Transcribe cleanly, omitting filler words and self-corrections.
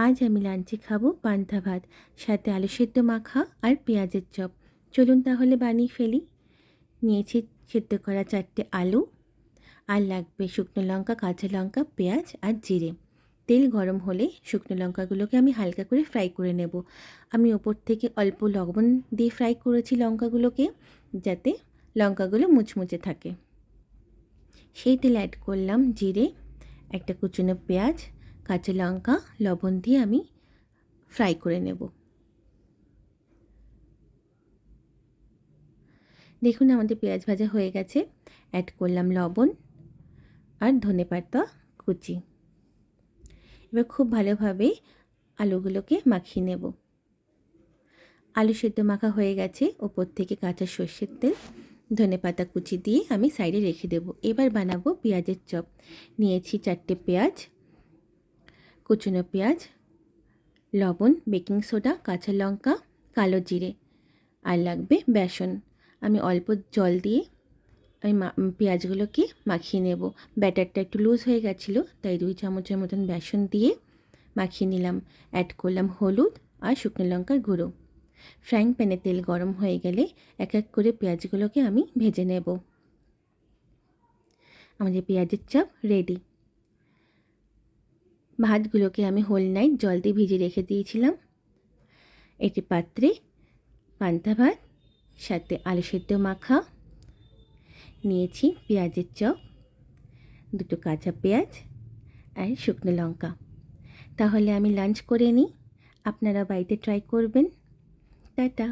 আজ আমি লাঞ্চে খাবো পান্তা ভাত, সাথে আলু সেদ্ধ মাখা আর পেঁয়াজের চপ। চলুন তাহলে বানিয়ে ফেলি। নিয়েছি সেদ্ধ করা 4টে আলু, আর লাগবে শুকনো লঙ্কা, কাঁচা লঙ্কা, পেঁয়াজ আর জিরে। তেল গরম হলে শুকনো লঙ্কাগুলোকে আমি হালকা করে ফ্রাই করে নেব। আমি ওপর থেকে অল্প লবণ দিয়ে ফ্রাই করেছি লঙ্কাগুলোকে, যাতে লঙ্কাগুলো মুচমুচে থাকে। সেই তেল অ্যাড করলাম জিরে, একটা কুচনো পেঁয়াজ, কাঁচা লঙ্কা, লবণ দিয়ে আমি ফ্রাই করে নেব। দেখুন আমাদের পেঁয়াজ ভাজা হয়ে গেছে। অ্যাড করলাম লবণ আর ধনেপাতা কুচি। এবার খুব ভালোভাবে আলুগুলোকে মাখিয়ে নেব। আলু সেদ্ধ মাখা হয়ে গেছে। ওপর থেকে কাঁচা সর্ষের তেল, ধনেপাতা কুচি দিয়ে আমি সাইডে রেখে দেব। এবার বানাবো পেঁয়াজের চপ। নিয়েছি 4টে পেঁয়াজ, কুচনো পেঁয়াজ, লবণ, বেকিং সোডা, কাঁচা লঙ্কা, কালো জিরে, আর লাগবে বেসন। আমি অল্প জল দিয়ে আমি পেঁয়াজগুলোকে মাখিয়ে নেব। ব্যাটারটা একটু লুজ হয়ে গেছিলো, তাই 2 চামচের মতন বেসন দিয়ে মাখিয়ে নিলাম। অ্যাড করলাম হলুদ আর শুকনো লঙ্কার গুঁড়ো। ফ্রাইং প্যানে তেল গরম হয়ে গেলে এক এক করে পেঁয়াজগুলোকে আমি ভেজে নেব। আমাদের পেঁয়াজের চপ রেডি। ভাতগুলোকে আমি হোল নাইট জল দিয়ে ভিজে রেখে দিয়েছিলাম। একটি পাত্রে পান্তা ভাত, সাথে আলু সেদ্ধ মাখা, নিয়েছি পেঁয়াজের চপ, 2টো কাঁচা পেঁয়াজ আর শুকনো লঙ্কা। তাহলে আমি লাঞ্চ করে নিই। আপনারা বাড়িতে ট্রাই করবেন। টাটা।